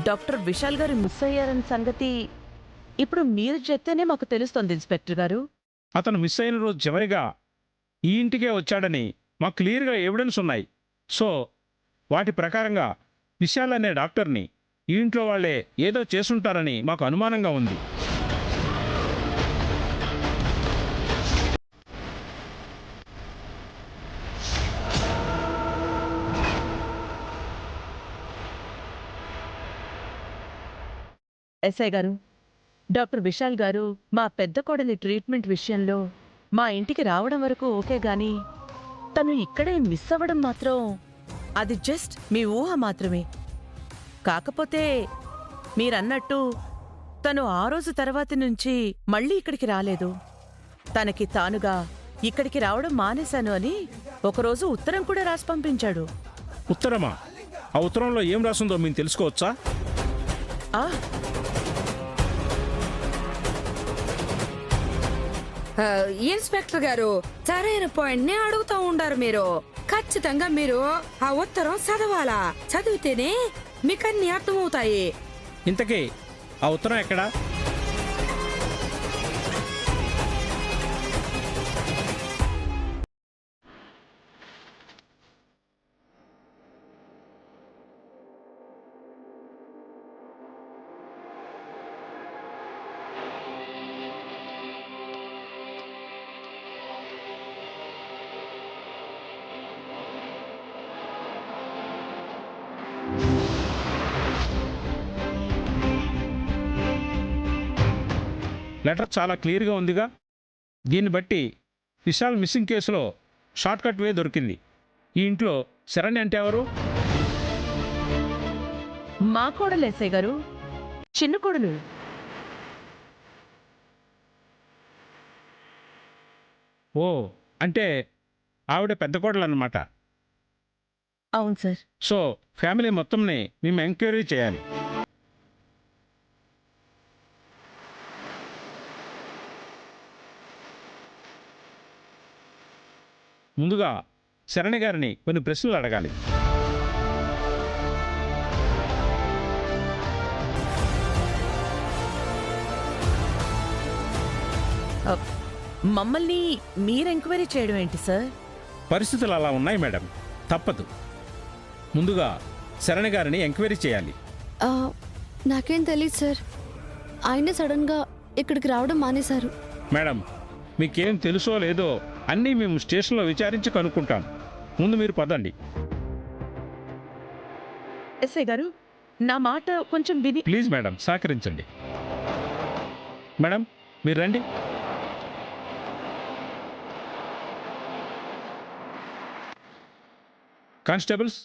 Doctor Vishal గారు miss అయ్యారన్న సంగతి ఇప్పుడు మీరు చెప్తేనే మాకు తెలుస్తోంది ఇన్స్పెక్టర్ గారు. అతను మిస్ అయిన రోజు చివరిగా ఈ ఇంటికే వచ్చాడని మాకు క్లియర్గా ఎవిడెన్స్ ఉన్నాయి. సో వాటి ప్రకారంగా విశాల్ అనే డాక్టర్ని ఈ ఇంట్లో వాళ్ళే ఏదో చేసుంటారని మాకు అనుమానంగా ఉంది. ఎస్ఐ గారు, డాక్టర్ విశాల్ గారు మా పెద్ద కోడలి ట్రీట్మెంట్ విషయంలో మా ఇంటికి రావడం వరకు ఓకే గాని తను ఇక్కడే మిస్ అవ్వడం మాత్రం అది జస్ట్ మీ ఊహ మాత్రమే. కాకపోతే మీరన్నట్టు తను ఆ రోజు తర్వాతి నుంచి మళ్ళీ ఇక్కడికి రాలేదు. తనకి తానుగా ఇక్కడికి రావడం మానేశాను అని ఒకరోజు ఉత్తరం కూడా రాసి పంపించాడు. ఉత్తరమా? ఆ ఉత్తరంలో ఏం రాసిందో మేము తెలుసుకోవచ్చా? ఆ ఇన్స్పెక్టర్ గారు సరైన పాయింట్ నే అడుగుతూ ఉండారు. మీరు ఖచ్చితంగా మీరు ఆ ఉత్తరం చదవాలా. చదివితేనే మీకు అన్ని అర్థమవుతాయి. ఇంతకీ ఆ ఉత్తరం ఎక్కడా? లెటర్ చాలా క్లియర్గా ఉందిగా. దీన్ని బట్టి విశాల్ మిస్సింగ్ కేసులో షార్ట్కట్ వే దొరికింది. ఈ ఇంట్లో శరణ్య అంటే ఎవరు? మా కోడలు ఎస్ఐ గారు, చిన్న కోడలు. ఓ, అంటే ఆవిడ పెద్ద కోడలు అన్నమాట. అవును సార్. సో ఫ్యామిలీ మొత్తంని మేము ఎంక్వైరీ చేయాలి. ముందుగా శరణ్య గారిని కొన్ని ప్రశ్నలు అడగాలి. మమ్మల్ని మీరు ఎంక్వైరీ చేయడం ఏంటి సార్? పరిస్థితులు అలా ఉన్నాయి మేడం, తప్పదు. ముందుగా శరణ్య గారిని ఎంక్వైరీ చేయాలి. నాకేం తెలియదు సార్. ఆయన సడన్గా ఇక్కడికి రావడం మానేశారు. మేడం, మీకేం తెలుసో లేదో అన్నీ మేము స్టేషన్లో విచారించి కనుక్కుంటాం. ముందు మీరు పదండి. ఎస్ఐ గారు, నా మాట కొంచెం విని. ప్లీజ్ మేడం, సహకరించండి. మేడం, మీరు రండి. కానిస్టేబుల్స్,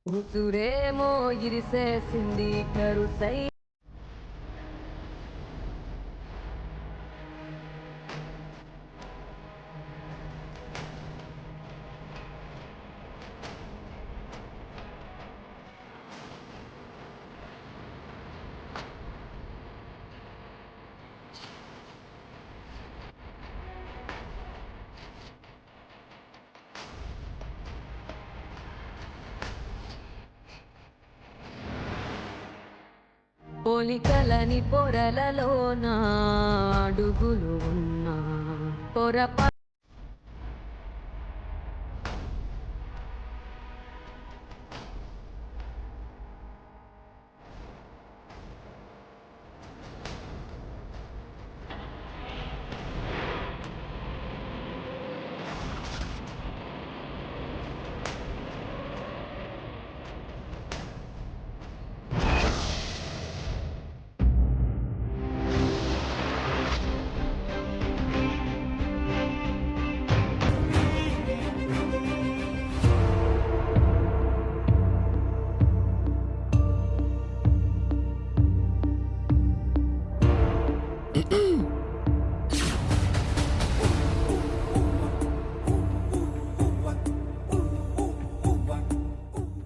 ఉసురేమో ఇరిసేసింది కరుసై. పోలికలని పొరలలోన అడుగులు ఉన్నా పొరపా.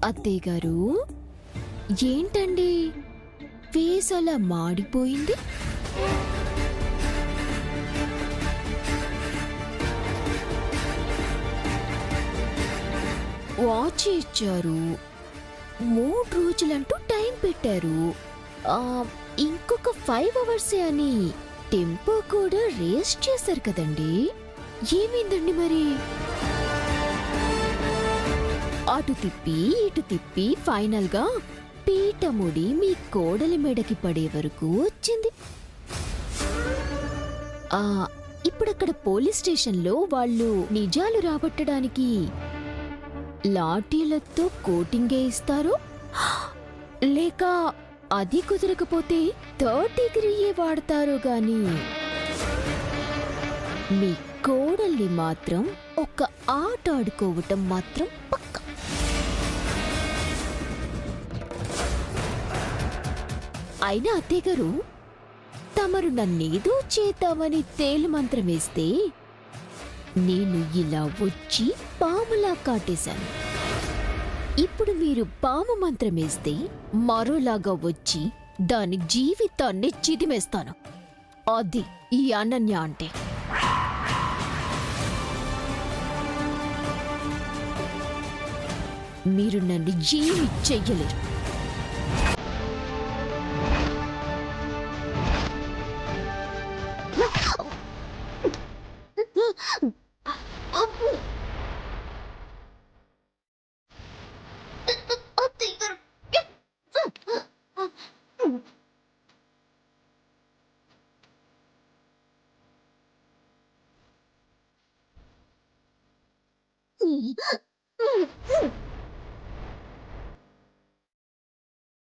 అత్తయ్య గారు, ఏంటండి ఫేస్ అలా మాడిపోయింది? వాచ్ ఇచ్చారు, 3 రోజులంటూ టైం పెట్టారు. ఇంకొక 5 అవర్సే అని టెంపో కూడా రేస్ చేశారు కదండి. ఏమైందండి మరి? అటు తిప్పి ఇటు తిప్పి ఫైనల్ గా పీటముడి మీ కోడలి మెడకి పడే వరకు వచ్చింది. ఇప్పుడక్కడ పోలీస్ స్టేషన్లో వాళ్ళు నిజాలు రాబట్టడానికి లాఠీలతో కోటింగే ఇస్తారు, లేక అది కుదరకపోతే 3rd డిగ్రీయే వాడతారు గాని మీ కోడల్ని మాత్రం ఒక ఆట ఆడుకోవటం మాత్రం పక్క. అయినా అత్తయ్యగారు, తమరు నన్నేదో చేద్దామని తేలు మంత్రం వేస్తే నేను ఇలా వచ్చి పాములా కాటేశాను. ఇప్పుడు మీరు పాము మంత్రం వేస్తే మరోలాగా వచ్చి దాని జీవితాన్ని చిదిమేస్తాను. అది ఈ అనన్య అంటే. మీరు నన్ను జీవి చెయ్యలేరు.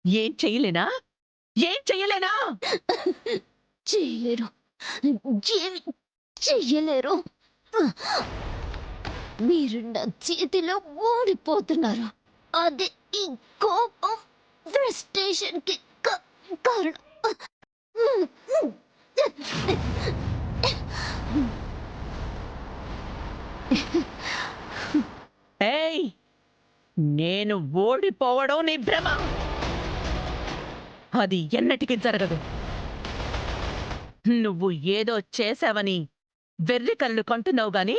ఏం చెయ్యలేనా? ఏం చెయ్యలేనా? చేయలేరు, జీవి చెయ్యలేరు. మీరు నా చేతిలో ఓడిపోతున్నారు. అది ఈ కోపం, ఫ్రస్ట్రేషన్ కి కారణం. ఏయ్, నేను ఓడిపోవడం నీ భ్రమ. అది ఎన్నటికి జరగదు. నువ్వు ఏదో చేశావని వెర్రి కళ్ళు కంటున్నావు గాని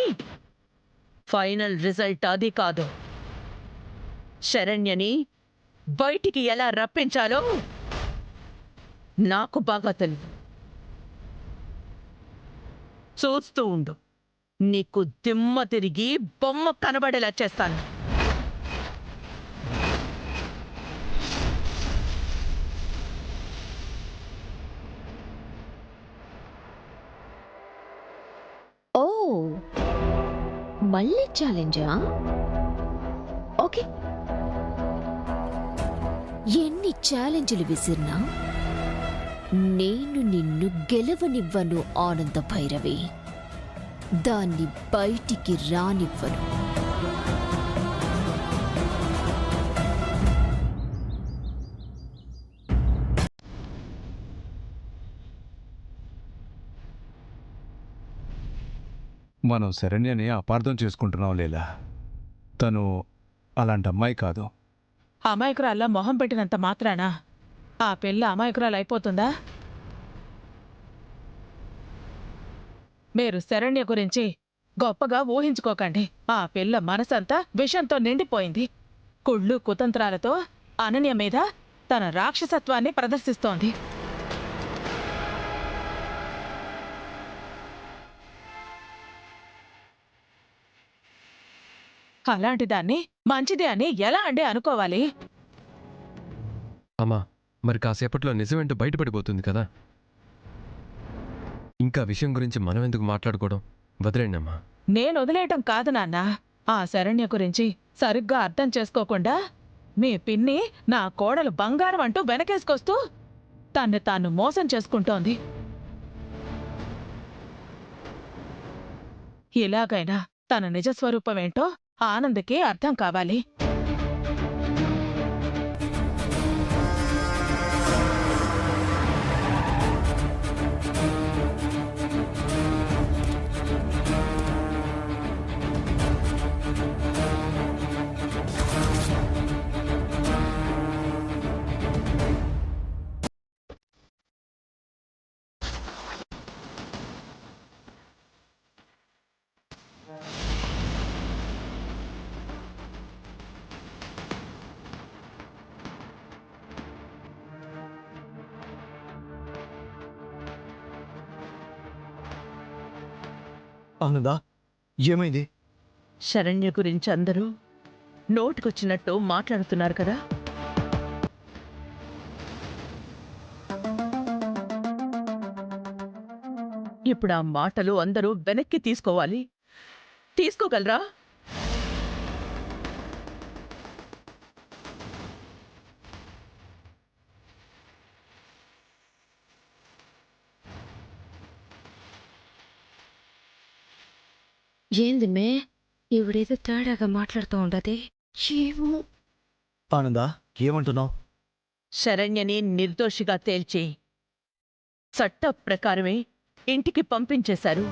ఫైనల్ రిజల్ట్ అది కాదు. శరణ్యని బయటికి ఎలా రప్పించాలో నాకు బాగా తెలుసు. చూస్తూ ఉండు, నీకు దిమ్మ తిరిగి బొమ్మ కనబడేలా చేస్తాను. ఓ, మళ్ళీ ఛాలెంజా? ఓకే, ఎన్ని ఛాలెంజ్లు విసిరినా నేను నిన్ను గెలవనివ్వను ఆనంద భైరవి. దాన్ని బయటికి రానివ్వను. మనం శరణ్యని అపార్థం చేసుకుంటున్నాం లీలా. తను అలాంటి అమ్మాయి కాదు. అమాయకురాల్లా మొహం పెట్టినంత మాత్రాన ఆ పిల్ల అమాయకురాలు అయిపోతుందా? మీరు శరణ్య గురించి గొప్పగా ఊహించుకోకండి. ఆ పిల్ల మనసంతా విషంతో నిండిపోయింది. కుళ్ళు కుతంత్రాలతో అనన్య మీద తన రాక్షసత్వాన్ని ప్రదర్శిస్తోంది. అలాంటి దాన్ని మంచిదే అని ఎలా అండి అనుకోవాలి? అమ్మా, మరి కాసేపట్లో నిజమేంటో బయటపడిపోతుంది కదా. ఇంకా విషయం గురించి మనం ఎందుకు మాట్లాడుకోవడం? వదిలేండి అమ్మా. నేను వదిలేయటం కాదు నాన్న. ఆ శరణ్య గురించి సరిగ్గా అర్థం చేసుకోకుండా మీ పిన్ని నా కోడలు బంగారం అంటూ వెనకేసుకొస్తూ తన్ని తాను మోసం చేసుకుంటోంది. ఇలాగైనా తన నిజస్వరూపమేంటో ఆనంద్కి అర్థం కావాలి. ఆనందా ఏమైంది? శరణ్య గురించి అందరూ నోటికొచ్చినట్టు మాట్లాడుతున్నారు కదా. ఇప్పుడు ఆ మాటలు అందరూ వెనక్కి తీసుకోవాలి. తీసుకోగలరా? ఏంది మే ఇవిడేదో తేడాగా మాట్లాడుతూ ఉండదే. ఏమో. ఆనందా ఏమంటున్నావు? శరణ్యని నిర్దోషిగా తేల్చి చట్ట ప్రకారమే ఇంటికి పంపించేశారు.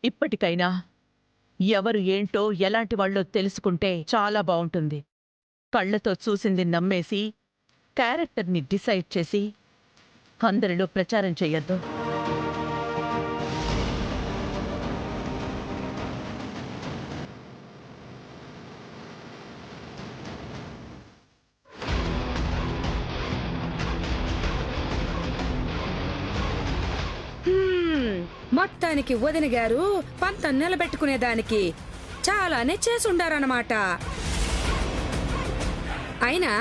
ఇప్పటికైనా ఎవరు ఏంటో ఎలాంటి వాళ్ళో తెలుసుకుంటే చాలా బావుంటుంది. కళ్ళతో చూసింది నమ్మేసి క్యారెక్టర్ని డిసైడ్ చేసి అందరిలో ప్రచారం చెయ్యొద్దు. మొత్తానికి వదిన గారు పంతం నిలబెట్టుకునేదానికి చాలానే చేసుండారన్నమాట. అయినా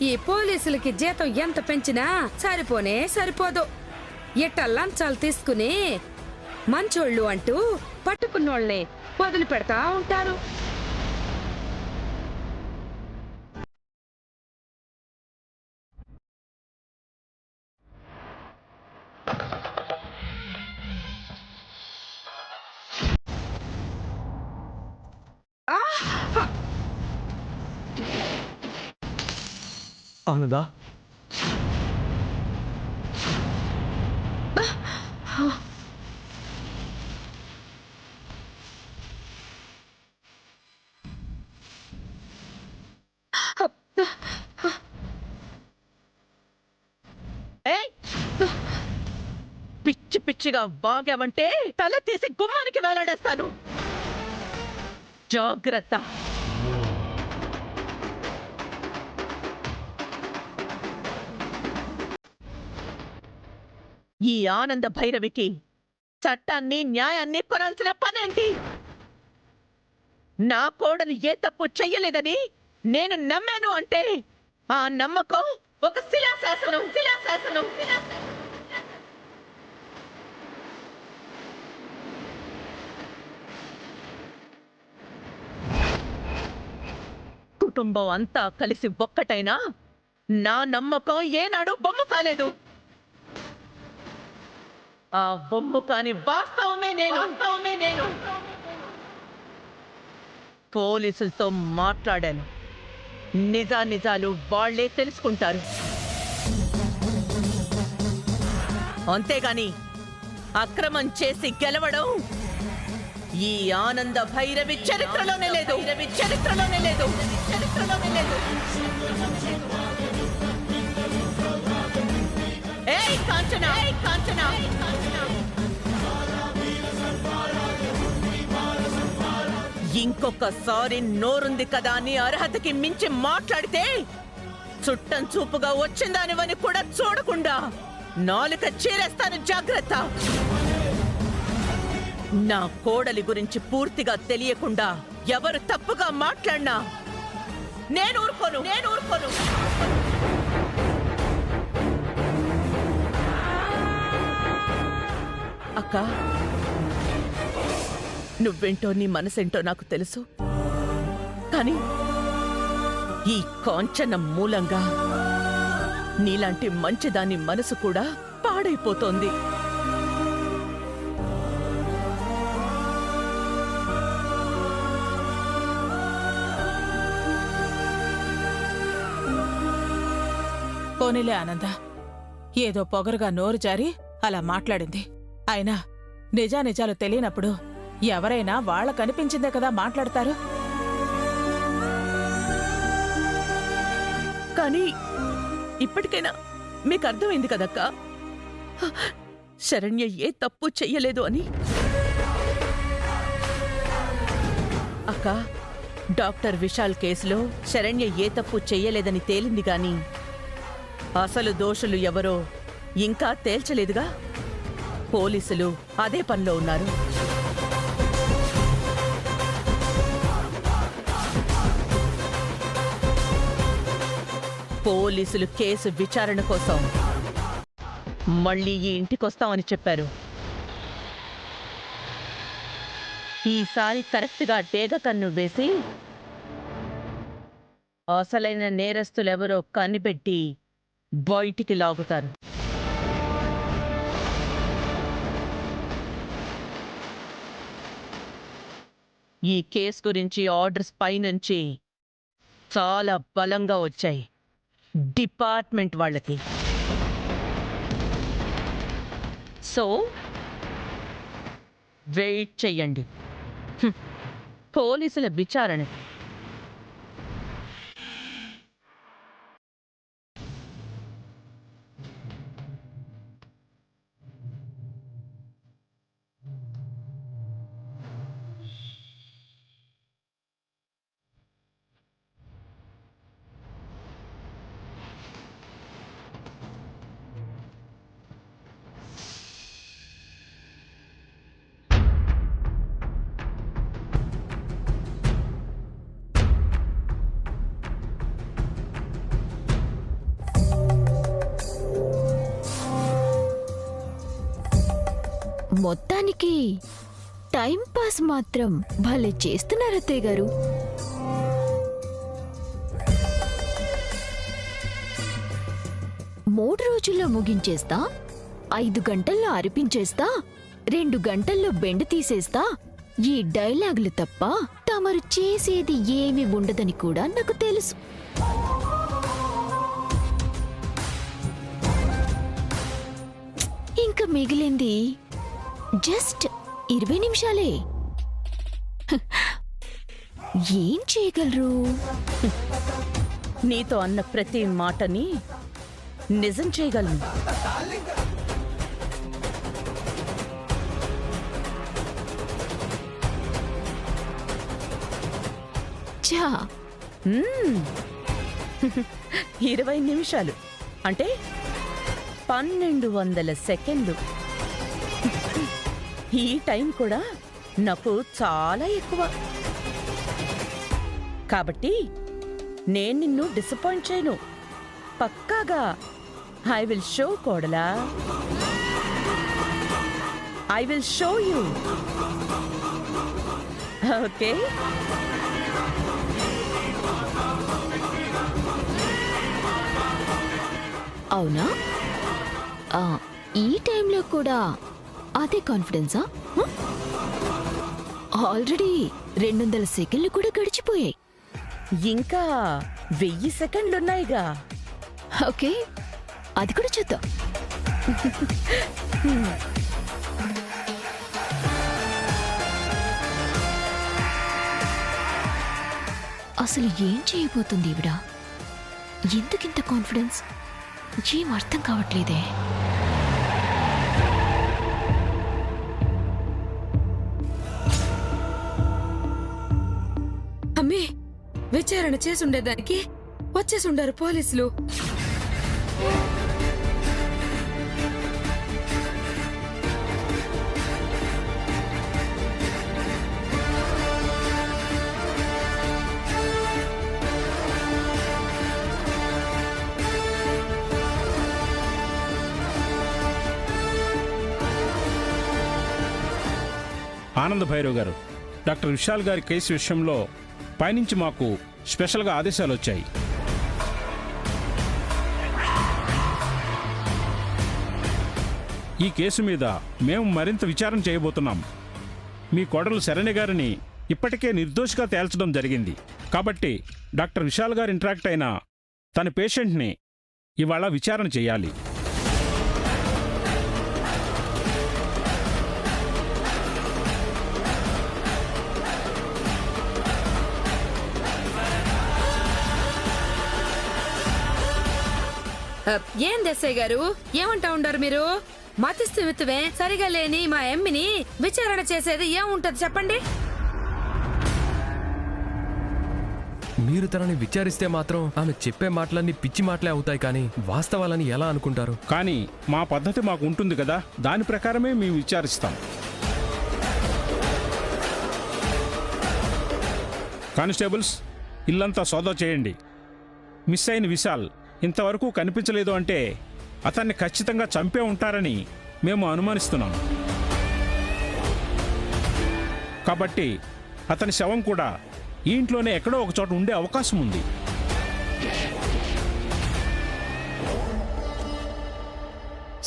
ఈ పోలీసులకి జీతం ఎంత పెంచినా సరిపోనే సరిపోదు. ఇట్ట లంచాలు తీసుకుని మంచోళ్ళు అంటూ పట్టుకున్నోళ్ళని వదిలిపెడతా ఉంటారు. ఆనందా ఏయ్! పిచ్చి పిచ్చిగా వాగావంటే తల తీసి గుమ్మానికి వేలాడేస్తాను. జాగ్రత్త. ఈ ఆనంద భైరవికి చట్టాన్ని న్యాయాన్ని కొనాల్సిన పనేంటి? నా కోడలు ఏ తప్పు చెయ్యలేదని నేను నమ్మాను అంటే ఆ నమ్మకం ఒక శిలాశాసనం. కుటుంబం అంతా కలిసి ఒక్కటైనా నా నమ్మకం ఏనాడు బొమ్మ కాలేదు. ఆ బొమ్మ కాని వాస్తవమే నేను. పోలీసులతో మాట్లాడాను. నిజాలు వాళ్లే తెలుసుకుంటారు. అంతేగాని అక్రమం చేసి గెలవడం ఈ ఆనంద భైరవి చరిత్రలోనే లేదు. ఏయ్ కాంచనా! ఇంకొకసారి నోరుంది కదా అని అర్హతకి మించి మాట్లాడితే చుట్టం చూపుగా వచ్చిందానివని కూడా చూడకుండా నాలుక చీరేస్తాను. జాగ్రత్త. నా కోడలి గురించి పూర్తిగా తెలియకుండా ఎవరు తప్పుగా మాట్లాడినా నేను ఊరుకోను. అక్క, నువ్వేంటో నీ మనసేంటో నాకు తెలుసు. కానీ ఈ కాంచన మూలంగా నీలాంటి మంచిదాని మనసు కూడా పాడైపోతోంది. పోనీలే ఆనంద, ఏదో పొగరుగా నోరు జారి అలా మాట్లాడింది. అయినా నిజాలు తెలియనప్పుడు ఎవరైనా వాళ్ళ కనిపించిందే కదా మాట్లాడతారు. కానీ ఇప్పటికైనా మీకు అర్థమైంది కదక్కా, శరణ్య ఏ తప్పు చెయ్యలేదు అని. అక్క, డాక్టర్ విశాల్ కేసులో శరణ్య ఏ తప్పు చెయ్యలేదని తేలింది గాని అసలు దోషులు ఎవరో ఇంకా తేల్చలేదుగా. పోలీసులు అదే పనిలో ఉన్నారు. పోలీసులు కేసు విచారణ కోసం మళ్ళీ ఈ ఇంటికొస్తామని చెప్పారు. ఈసారి కరెక్ట్గా డేగ కన్ను వేసి అసలైన నేరస్తులెవరో కనిపెట్టి బయటికి లాగుతారు. ఈ కేసు గురించి ఆర్డర్స్ పైనుంచి చాలా బలంగా వచ్చాయి డిపార్ట్మెంట్ వాళ్ళకి. సో వెయిట్ చెయ్యండి పోలీసుల విచారణ. మొత్తానికి టైం పాస్ మాత్రం భలే చేస్తున్నారు అత్తయ్య గారు. మూడు రోజుల్లో ముగించేస్తా, 5 గంటల్లో అరిపించేస్తా, 2 గంటల్లో బెండ్ తీసేస్తా. ఈ డైలాగులు తప్ప తమరు చేసేది ఏమీ ఉండదని కూడా నాకు తెలుసు. ఇంకా మిగిలింది జస్ట్ 20 నిమిషాలే. ఏం చేయగలరు? నీతో అన్న ప్రతి మాటని నిజం చేయగలను. చా 20 నిమిషాలు అంటే 1200 సెకండ్లు. ఈ టైం కూడా నాకు చాలా ఎక్కువ. కాబట్టి నేను నిన్ను డిసప్పాయింట్ చేయను. పక్కాగా ఐ విల్ షో కోడలా. I will show you. Okay? అవునా? ఈ టైంలో కూడా అదే కాన్ఫిడెన్సా? ఆల్రెడీ 200 సెకండ్లు కూడా గడిచిపోయాయి. ఇంకా 1000 సెకండ్లున్నాయిగా. ఓకే, అది కూడా చూద్దాం. అసలు ఏం చేయబోతుంది ఈవిడ? ఎందుకింత కాన్ఫిడెన్స్? ఏం అర్థం కావట్లేదే. అమ్మే, విచారణ చేసుండేదానికి వచ్చేసుండారు పోలీసులు. ఆనంద్ భైరవ్ గారు, డాక్టర్ విశాల్ గారి కేసు విషయంలో పైనుంచి మాకు స్పెషల్గా ఆదేశాలు వచ్చాయి. ఈ కేసు మీద మేము మరింత విచారణ చేయబోతున్నాం. మీ కోడలు శరణ్య గారిని ఇప్పటికే నిర్దోషిగా తేల్చడం జరిగింది. కాబట్టి డాక్టర్ విశాల్ గారు ఇంటరాక్ట్ అయిన తన పేషెంట్ని ఇవాళ విచారణ చేయాలి. ఏం దేశాయ్ గారు, ఏమంటా ఉండారు మీరు? మతిస్థిమితమే సరిగా లేని మా ఎమ్మిని విచారణ చేసేది ఏముంటది చెప్పండి? మీరు తనని విచారిస్తే మాత్రం ఆమె చెప్పే మాటలన్నీ పిచ్చి మాటలే అవుతాయి కానీ వాస్తవాలని ఎలా అనుకుంటారు? కానీ మా పద్ధతి మాకు ఉంటుంది కదా, దాని ప్రకారమే మేము విచారిస్తాం. కానిస్టేబుల్స్, ఇల్లంతా సోదా చేయండి. మిస్ అయిన విశాల్ ఇంతవరకు కనిపించలేదు అంటే అతన్ని ఖచ్చితంగా చంపే ఉంటారని మేము అనుమానిస్తున్నాం. కాబట్టి అతని శవం కూడా ఈ ఇంట్లోనే ఎక్కడో ఒక చోట ఉండే అవకాశం ఉంది.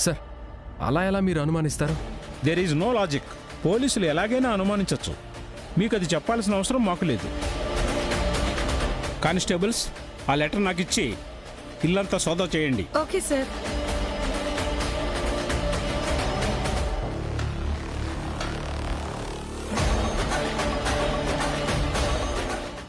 సార్, అలా ఎలా మీరు అనుమానిస్తారు? There is no logic. పోలీసులు ఎలాగైనా అనుమానించవచ్చు. మీకు అది చెప్పాల్సిన అవసరం మాకు లేదు. కానిస్టేబుల్స్, ఆ లెటర్ నాకు ఇచ్చి ఇల్లంతా సోదా చేయండి. Okay sir.